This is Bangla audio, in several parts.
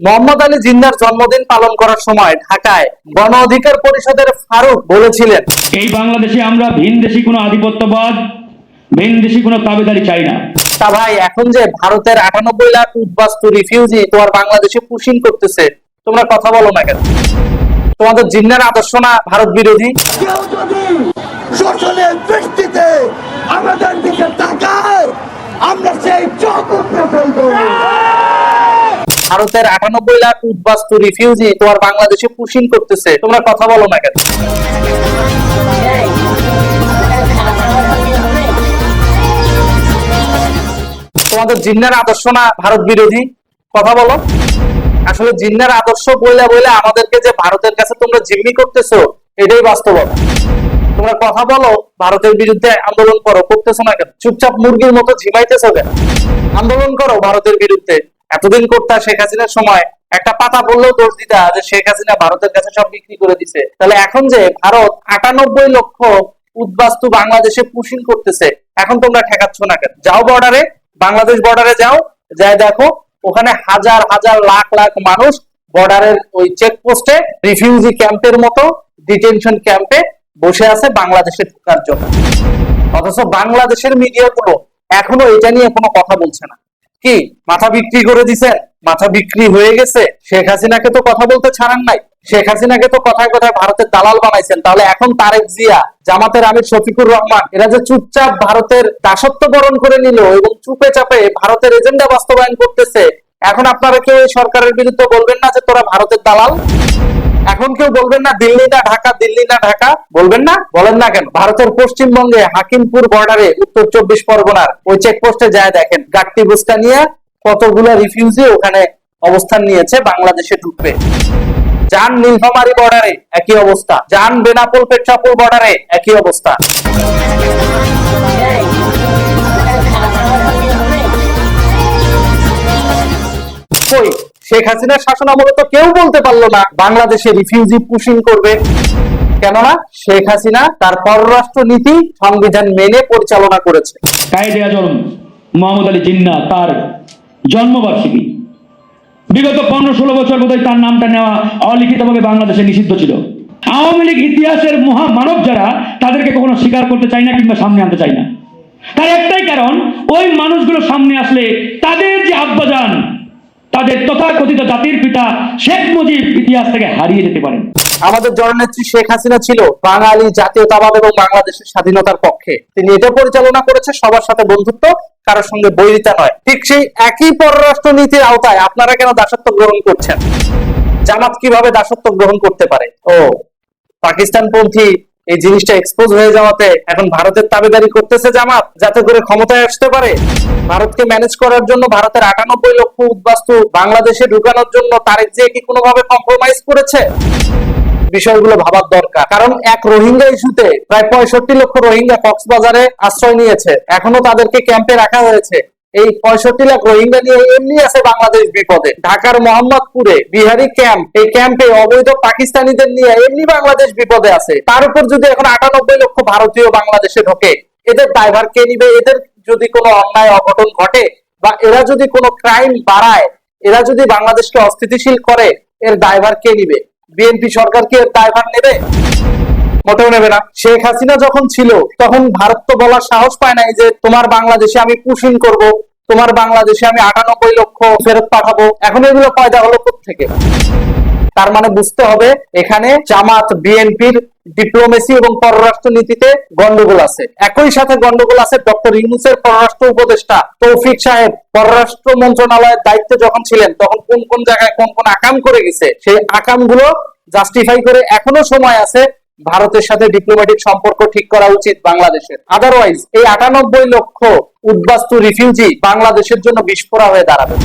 মোহাম্মদ আলী জিন্নাহর জন্মদিন পালন করার সময় ঢাকায় গণ অধিকার পরিষদের ফারুক বলেছিলেন, এই বাংলাদেশে আমরা ভিনদেশী কোনো আধিপত্যবাদ, ভিনদেশী কোনো তাবেদারি চাই না। তা ভাই, এখন যে ভারতের 98 লাখ উদ্বাস্তু রিফিউজি তোমার বাংলাদেশে পুশিং করতেছে, তোমরা কথা বলো না কেন? তোমাদের জিন্নাহর আদর্শ না ভারত বিরোধী? কেউ যদি শোষণের দৃষ্টিতে আমাদের দিকে তাকায়, আমরা সেই চোখ উপড়ে ফেলবো। ভারতের 98 লাখ উদ্বাস্তু রিফিউজি তোমার বাংলাদেশে পুশিং করতেছে, তোমরা কথা বলো না কেন? তোমাদের জিন্নাহর আদর্শ না ভারত বিরোধী? কথা বলো। আসলে জিন্নাহর আদর্শ বইলা বইলা আমাদেরকে যে ভারতের কাছে তোমরা জিম্মি করতেছো, এটাই বাস্তবতা। তোমরা কথা বলো, ভারতের বিরুদ্ধে আন্দোলন করো, করতেছো না কেন? চুপচাপ মুরগির মতো ঝিমাইতেছো কেন? আন্দোলন করো ভারতের বিরুদ্ধে। এতদিন করতে শেখ হাসিনার সময় একটা পাতা বললেও দোষ দিতা যে শেখ হাসিনা ভারতের কাছে সব বিক্রি করে দিছে। তাহলে এখন যে ভারত 98 লক্ষ উদ্বাস্তু বাংলাদেশে পুশিং করতেছে, এখন তোমরা ঠেকাচ্ছ না কেন? যাও বর্ডারে, বাংলাদেশ বর্ডারে যাও, যাই দেখো ওখানে হাজার হাজার লাখ লাখ মানুষ বর্ডারের ওই চেকপোস্টে রিফিউজি ক্যাম্পের মতো ডিটেনশন ক্যাম্পে বসে আছে বাংলাদেশে ঢোকার জন্য। অথচ বাংলাদেশের মিডিয়াগুলো এখনো এটা নিয়ে কোনো কথা বলছে না। কি মাথা বিক্রি করে দিছেন? মাথা বিক্রি হয়ে গেছে। শেখ হাসিনাকে তো কথা বলতে ছাড়েন নাই। শেখ হাসিনাকে তো কথায় কথায় ভারতের দালাল বানাইছেন। তাহলে এখন তারেক জিয়া, জামাতের আমির শফিকুর রহমান, এরা যে চুপচাপ ভারতের দাসত্ব বরণ করে নিল এবং চুপে চাপে ভারতের এজেন্ডা বাস্তবায়ন করতেছে, এখন আপনারা কেউ এই সরকারের বিরুদ্ধে বলবেন না যে তোরা ভারতের দালাল? এখন কেউ বলবেন না দিল্লি না ঢাকা, দিল্লি না ঢাকা? বলবেন না? বলেন না কেন? ভারতের পশ্চিমবঙ্গে হাকিমপুর বর্ডারে উত্তর 24 পরগনার ওই চেকপোস্টে যায় দেখেন, গাট্টি বুস্কা নিয়ে কতগুলো রিফিউজি ওখানে অবস্থান নিয়েছে বাংলাদেশে ঢুকবে। যান নীলফামারী বর্ডারে একই অবস্থা, যান বেনাপোল পেট্রাপোল বর্ডারে একই অবস্থা। কই শেখ হাসিনার শাসন আমলে তো কেউ বলতে পারলো না বাংলাদেশে রিফিউজি পুশিং করবে। কেননা শেখ হাসিনা তার পররাষ্ট্র নীতি সংবিধান মেনে পরিচালনা করেছে। কায়েদে আজম মোহাম্মদ আলী জিন্নাহ তার জন্মবার্ষিকী, বিগত 15-16 বছর বোধহয় তার নামটা নেওয়া অলিখিতভাবে বাংলাদেশে নিষিদ্ধ ছিল। আওয়ামী লীগ ইতিহাসের মহামানব যারা, তাদেরকে কখনো স্বীকার করতে চায় না কিংবা সামনে আনতে চায় না। তার একটাই কারণ, ওই মানুষগুলো সামনে আসলে তাদের যে আব্বাজান, তাদের তথাকথিত জাতির পিতা শেখ মুজিব ইতিহাস থেকে হারিয়ে যেতে পারেন। আমাদের জননেত্রী শেখ হাসিনা ছিল বাঙালি জাতীয়তাবাদ এবং বাংলাদেশের স্বাধীনতার পক্ষে। তিনি এটা পরিচালনা করেছে সবার সাথে বন্ধুত্ব, কারোর সঙ্গে বৈরিতা নয়। ঠিক সেই একই পররাষ্ট্র নীতির আওতায় আপনারা কেন দাসত্ব গ্রহণ করছেন? জামাত কিভাবে দাসত্ব গ্রহণ করতে পারে? ও পাকিস্তানপন্থী এই জিনিসটা এক্সপোজ হয়ে যাওয়াতে এখন ভারতের তাবেদারি করতেছে জামাত, যাতে করে ক্ষমতায় আসতে পারে। ভারতকে ম্যানেজ করার জন্য ভারতের 98 লক্ষ উদ্বাস্তু বাংলাদেশে ঢুকানোর জন্য তারেক জিয়া কি কোনোভাবে কম্প্রোমাইজ করেছে? বিষয়গুলো ভাবার দরকার। কারণ এক রোহিঙ্গা ইস্যুতে প্রায় 65 লক্ষ রোহিঙ্গা কক্সবাজারে আশ্রয় নিয়েছে, এখনো তাদেরকে ক্যাম্পে রাখা হয়েছে। এই 65 লাখ রোহিঙ্গা নিয়ে এমনি আছে বাংলাদেশ বিপদে। ঢাকার মোহাম্মদপুরে বিহারি ক্যাম্প, এই ক্যাম্পে অবৈধ পাকিস্তানিদের নিয়ে এমনি বাংলাদেশ বিপদে আছে। তার উপর যদি এখন 98 লক্ষ ভারতীয় বাংলাদেশে ঢোকে, এদের দায়ভার কে নিবে? এদের যদি কোনো অন্যায় অঘটন ঘটে বা এরা যদি কোনো ক্রাইম বাড়ায়, এরা যদি বাংলাদেশকে অস্থিতিশীল করে, এর দায়ভার কে নিবে? বিএনপি সরকার কি এর দায়ভার নেবে? মোটেও নেবে না। শেখ হাসিনা যখন ছিল তখন ভারত তো বলার সাহস পায় নাই যে তোমার বাংলাদেশে আমি পুশিং করব, তোমার বাংলাদেশে আমি 98 লক্ষ ফেরত পাঠাবো। এখন এগুলো পয়দা হলো কোত্থেকে? তার মানে বুঝতে হবে এখানে জামাত বিএনপির ডিপ্লোমেসি এবং পররাষ্ট্র নীতিতে গন্ডগোল আছে। একই সাথে গন্ডগোল আছে ডক্টর ইউনূসের পররাষ্ট্র উপদেষ্টা তৌফিক সাহেব পররাষ্ট্র মন্ত্রণালয়ের দায়িত্বে যখন ছিলেন, তখন কোন কোন জায়গায় কোন কোন আকাম করে গেছে, সেই আকামগুলো জাস্টিফাই করে এখনো সময় আছে ভারতের সাথে ডিপ্লোম্যাটিক সম্পর্ক ঠিক করা উচিত বাংলাদেশের। আদারওয়াইজ এই 98 লক্ষ উদ্বাস্তু রিফিউজি বাংলাদেশের জন্য বিস্ফোরা হয়ে দাঁড়াবে।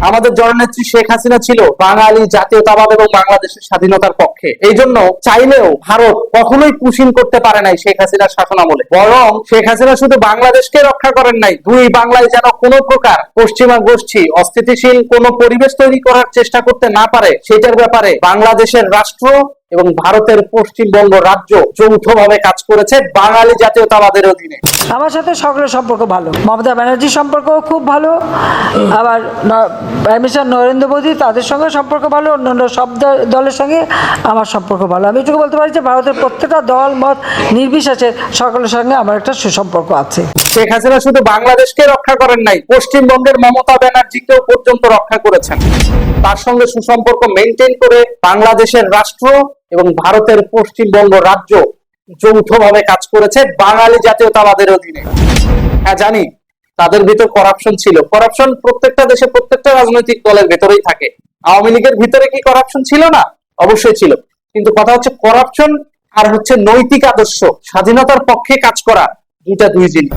আমাদের জননেত্রী শেখ হাসিনা ছিল বাঙালি জাতীয়তাবাদ এবং বাংলাদেশের স্বাধীনতার পক্ষে। এই জন্য চাইলেও ভারত কখনোই পুশিং করতে পারে নাই শেখ হাসিনার শাসন আমলে। বরং শেখ হাসিনা শুধু বাংলাদেশকে রক্ষা করেন নাই, দুই বাংলায় যেন কোনো প্রকার পশ্চিমা গোষ্ঠী অস্থিতিশীল কোনো পরিবেশ তৈরি করার চেষ্টা করতে না পারে, সেটার ব্যাপারে বাংলাদেশের রাষ্ট্র এবং ভারতের পশ্চিমবঙ্গ রাজ্য যৌথভাবে কাজ করেছে বাঙালি জাতীয়তাবাদের অধীনে। আমার সাথে সকলের সম্পর্ক ভালো, মমতা ব্যানার্জির সম্পর্কও খুব ভালো, আবার প্রাইম মিনিস্টার নরেন্দ্র মোদী তাদের সঙ্গে সম্পর্ক ভালো, অন্যান্য সব দলের সঙ্গে আমার সম্পর্ক ভালো। আমি এটুকু বলতে পারি যে ভারতের প্রত্যেকটা দল মত নির্বিশেষে সকলের সঙ্গে আমার একটা সুসম্পর্ক আছে। শেখ হাসিনা শুধু বাংলাদেশকে রক্ষা করেন নাই, পশ্চিমবঙ্গের মমতা ব্যানার্জিকেও পর্যন্ত রক্ষা করেছেন। তার সঙ্গে সুসম্পর্ক মেনটেন করে বাংলাদেশের রাষ্ট্র এবং ভারতের পশ্চিমবঙ্গ রাজ্য যৌথভাবে কাজ করেছে বাঙালি জাতীয়তাবাদের অধীনে। হ্যাঁ জানি তাদের ভিতর করাপশন ছিল, করাপশন প্রত্যেকটা দেশে প্রত্যেকটা রাজনৈতিক দলের ভেতরেই থাকে। আওয়ামী লীগের ভিতরে কি করাপশন ছিল না? অবশ্যই ছিল, কিন্তু কথা হচ্ছে করাপশন আর হচ্ছে নৈতিক আদর্শ, স্বাধীনতার পক্ষে কাজ করা, দুইটা দুই জিনিস।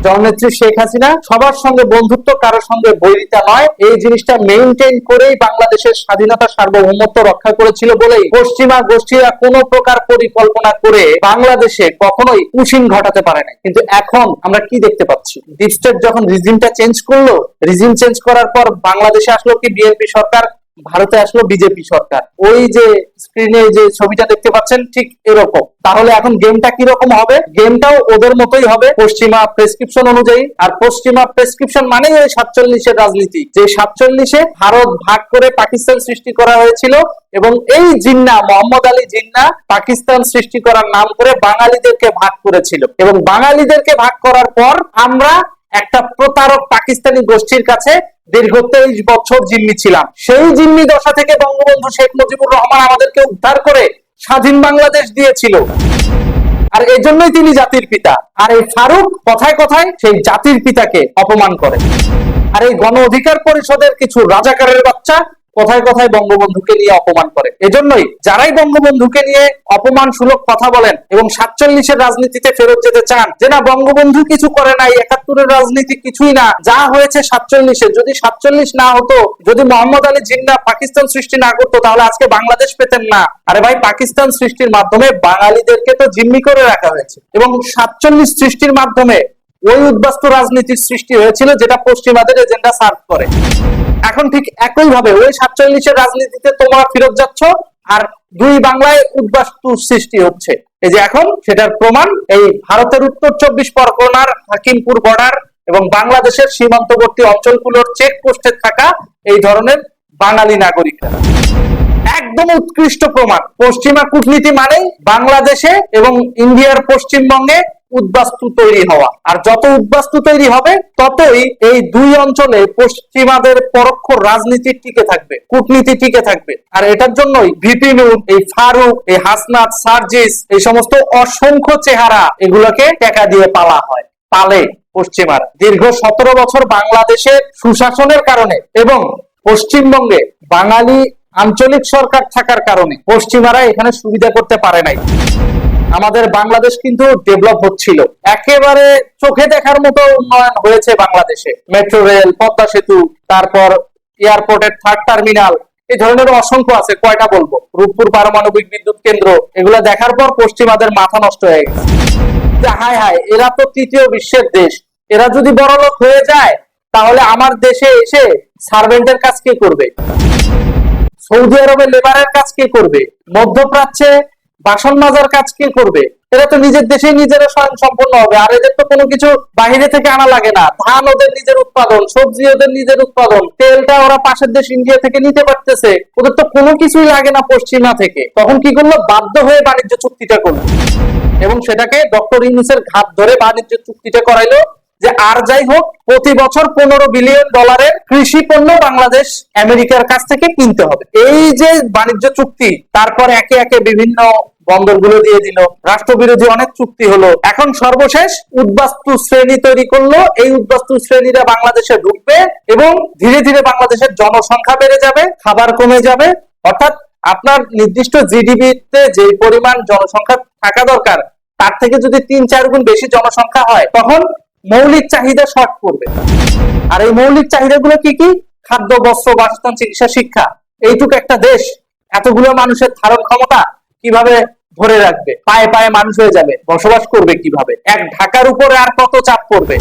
জননেত্রী শেখ হাসিনা সবার সঙ্গে বন্ধুত্ব, কারোর সঙ্গে বৈরিতা নয়, এই জিনিসটা মেইনটেইন করেই বাংলাদেশের স্বাধীনতা সার্বভৌমত্ব রক্ষা করেছিল বলেই পশ্চিমা গোষ্ঠীরা কোনো প্রকার পরিকল্পনা করে বাংলাদেশে কখনোই কুশিন ঘটাতে পারে না। কিন্তু এখন আমরা কি দেখতে পাচ্ছি? ডিপ স্টেট যখন রিজিমটা চেঞ্জ করলো, রিজিম চেঞ্জ করার পর বাংলাদেশে আসলো কি বিএনপি সরকার, ভারতে আসলো বিজেপি সরকার। ওই যে স্ক্রিনে যে ছবিটা দেখতে পাচ্ছেন ঠিক এরকম। তাহলে এখন গেমটা কি রকম হবে? গেমটাও ওদের মতোই হবে পশ্চিমা প্রেসক্রিপশন অনুযায়ী। আর পশ্চিমা প্রেসক্রিপশন মানে ওই 47-এর রাজনীতি, যে 47-এ ভারত ভাগ করে পাকিস্তান সৃষ্টি করা হয়েছিল এবং এই জিন্নাহ মোহাম্মদ আলী জিন্নাহ পাকিস্তান সৃষ্টি করার নাম করে বাঙালিদেরকে ভাগ করেছিল এবং বাঙালিদেরকে ভাগ করার পর আমরা একটা প্রতারক পাকিস্তানি গোষ্ঠীর কাছে দীর্ঘ 23 বছর জিম্মি ছিলাম। সেই জিম্মি দশা থেকে বঙ্গবন্ধু শেখ মুজিবুর রহমান আমাদেরকে উদ্ধার করে স্বাধীন বাংলাদেশ দিয়েছিল। আর এই জন্যই তিনি জাতির পিতা। আর এই ফারুক কথায় কথায় সেই জাতির পিতাকে অপমান করে। আর এই গণ অধিকার পরিষদের কিছু রাজাকারের বাচ্চা কথায় কথায় বঙ্গবন্ধুকে নিয়ে অপমান করে। এজন্যই যারাই বঙ্গবন্ধুকে নিয়ে অপমানসূলক কথা বলেন এবং 47-এর রাজনীতিতে ফেরত যেতে চান, যে না বঙ্গবন্ধু কিছু করে নাই, 71-এর রাজনীতি কিছুই না, যা হয়েছে 47-এ, যদি 47 না হতো, যদি মোহাম্মদ আলী জিন্নাহ পাকিস্তান সৃষ্টি না করতো, তাহলে আজকে বাংলাদেশ পেতেন না। আরে ভাই, পাকিস্তান সৃষ্টির মাধ্যমে বাঙালিদেরকে তো জিম্মি করে রাখা হয়েছে এবং 47 সৃষ্টির মাধ্যমে ওই উদ্বাস্তু রাজনীতির সৃষ্টি হয়েছিল যেটা পশ্চিমাদের এজেন্ডা সার্ভ করে। এখন ঠিক একই ভাবে ওই 47-এর রাজনীতিতে তোমরা ফেরত যাচ্ছ আর দুই বাংলায় উদ্বাস্তু সৃষ্টি হচ্ছে। এই যে এখন সেটার প্রমাণ এই ভারতের উত্তর 24 পরগনার হাকিমপুর বর্ডার এবং বাংলাদেশের সীমান্তবর্তী অঞ্চলগুলোর চেকপোস্টে থাকা এই ধরনের বাঙালি নাগরিকরা। একদম উৎকৃষ্ট প্রমাণ। পশ্চিমা কূটনীতি মানেই বাংলাদেশে এবং ইন্ডিয়ার পশ্চিমবঙ্গে উদ্বাস্তু তৈরি হওয়া। আর যত উদ্বাস্তু তৈরি হবে ততই এই দুই অঞ্চলে পশ্চিমাদের পরোক্ষ রাজনীতি টিকে থাকবে, কূটনীতি টিকে থাকবে। আর এটার জন্যই ভিপি নূর, এই ফারুক, এই হাসনাত, সার্জিস, এই সমস্ত অসংখ্য চেহারা এগুলোকে টাকা দিয়ে পালে পশ্চিমারা। দীর্ঘ 17 বছর বাংলাদেশের সুশাসনের কারণে এবং পশ্চিমবঙ্গে বাঙালি আঞ্চলিক সরকার থাকার কারণে পশ্চিমারা এখানে সুবিধা করতে পারে নাই। আমাদের বাংলাদেশ কিন্তু ডেভেলপ হচ্ছিল, একেবারে চোখে দেখার মতো উন্নয়ন হয়েছে বাংলাদেশে। মেট্রো রেল, পদ্মা সেতু, তারপর এয়ারপোর্টের 3rd টার্মিনাল, এই ধরনের অসংখ্য আছে, কয়টা বলবো, রূপপুর পারমাণবিক বিদ্যুৎ কেন্দ্র, এগুলা দেখার পর পশ্চিমাদের মাথা নষ্ট হয়ে গেছে। হায় হায়, এরা তো 3য় বিশ্বের দেশ, এরা যদি বড়লোক হয়ে যায় তাহলে আমার দেশে এসে সার্ভেন্টের কাজ কে করবে? সৌদি আরবে লেবারের কাজ কে করবে? মধ্যপ্রাচ্যে বাসন মাজার কাজ কে করবে? এরা তো নিজের দেশে নিজেরা স্বয়ং সম্পন্ন হবে। আর এদের তো কোনো কিছু বাহিরে থেকে আনা লাগে না, ধান ওদের নিজের উৎপাদন, সবজি ওদের নিজের উৎপাদন, তেলটা ওরা পাশের দেশ ইন্ডিয়া থেকে নিতে পারতেছে, ওদের তো কোনো কিছুই লাগে না পশ্চিমা থেকে। তখন কি করলো? বাধ্য হয়ে বাণিজ্য চুক্তিটা করলো এবং সেটাকে ডক্টর ইউনূসের ঘাত ধরে বাণিজ্য চুক্তিটা করাইলো যে আর যাই হোক প্রতি বছর $15 বিলিয়ন কৃষি পণ্য বাংলাদেশ আমেরিকার কাছ থেকে কিনতে হবে। এই যে বাণিজ্য চুক্তি, তারপর একে একে বিভিন্ন বন্দরগুলো দিয়ে দিল, রাষ্ট্রবিরোধী অনেক চুক্তি হলো। এখন সর্বশেষ উদ্বাস্তু শ্রেণী তৈরি করলো। এই উদ্বাস্তু শ্রেণীরা বাংলাদেশে ঢুকবে এবং ধীরে ধীরে বাংলাদেশের জনসংখ্যা বেড়ে যাবে, খাবার কমে যাবে। অর্থাৎ আপনার নির্দিষ্ট জিডিপিতে যে পরিমাণ জনসংখ্যা থাকা দরকার তার থেকে যদি 3-4 গুণ বেশি জনসংখ্যা হয় তখন মৌলিক চাহিদা শর্ট পড়বে। আর এই মৌলিক চাহিদাগুলো কি কি? খাদ্য, বস্ত্র, বাসস্থান, চিকিৎসা, শিক্ষা। এইটুকু একটা দেশ এতগুলো মানুষের ধারণ ক্ষমতা কিভাবে ধরে রাখবে? পায়ে পায়ে মানুষ হয়ে যাবে, বসবাস করবে কিভাবে? এক ঢাকার উপরে আর কত চাপ পড়বে?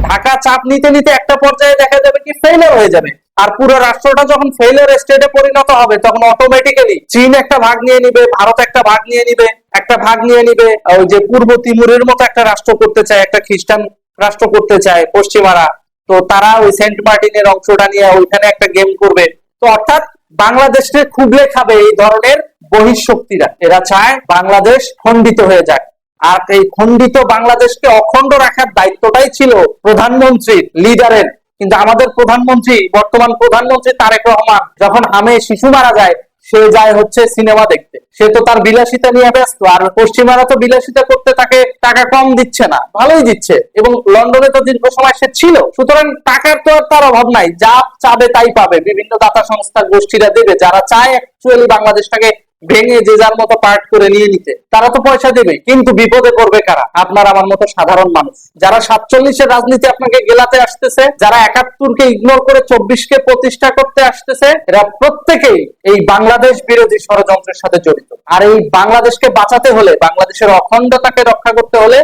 ঢাকা চাপ নিতে নিতে একটা পর্যায়ে দেখা যাবে কি ফেইলিওর হয়ে যাবে। আর পুরো রাষ্ট্রটা যখন ফেইলিওর স্টেটে পরিণত হবে তখন অটোমেটিক্যালি চীন একটা ভাগ নিয়ে নিবে, ভারত একটা ভাগ নিয়ে নিবে, একটা ভাগ নিয়ে নিবে ওই যে পূর্ব তিমুরের মতো একটা রাষ্ট্র করতে চায়, একটা খ্রিস্টান রাষ্ট্র করতে চায় পশ্চিমারা। তো তারা ওই সেন্ট মার্টিনের অংশটা নিয়ে ওইখানে একটা গেম করবে। তো অর্থাৎ বাংলাদেশকে খুবলে খাবে এই ধরনের বহিঃশক্তিরা। এরা চায় বাংলাদেশ খণ্ডিত হয়ে যাক। আর এই খণ্ডিত বাংলাদেশকে অখণ্ড রাখার দায়িত্বটাই ছিল প্রধানমন্ত্রীর, লিডারের। কিন্তু আমাদের প্রধানমন্ত্রী, বর্তমান প্রধানমন্ত্রী তারেক রহমান, যখন হামে শিশু মারা যায় সে যায় হচ্ছে সিনেমা দেখতে। সে তো তার বিলাসিতা নিয়ে ব্যস্ত। আর পশ্চিমারা তো বিলাসিতা করতে তাকে টাকা কম দিচ্ছে না, ভালোই দিচ্ছে। এবং লন্ডনে তো দীর্ঘ সময় সে ছিল, সুতরাং টাকার তো আর তার অভাব নাই। যা চাবে তাই পাবে। বিভিন্ন দাতা সংস্থা গোষ্ঠীরা দেবে, যারা চায় অ্যাকচুয়ালি বাংলাদেশটাকে ভেঙে যে যার মতো পার্ট করে নিয়ে নিতে, তারা তো পয়সা দেবে। কিন্তু বিপদে পড়বে কারা? আপনার আমার মতো সাধারণ মানুষ, যারা 47-এর রাজনীতি আপনাকে গেলাতে আসতেছে, যারা 71-কে ইগনোর করে 24-কে প্রতিষ্ঠা করতে আসতেছে। এরা প্রত্যেকেই এই বাংলাদেশ বিরোধী ষড়যন্ত্রের সাথে জড়িত। আর এই বাংলাদেশকে বাঁচাতে হলে, বাংলাদেশের অখণ্ডতাকে রক্ষা করতে হলে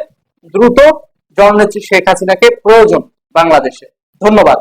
দ্রুত জননেত্রী শেখ হাসিনাকে প্রয়োজন বাংলাদেশে। ধন্যবাদ।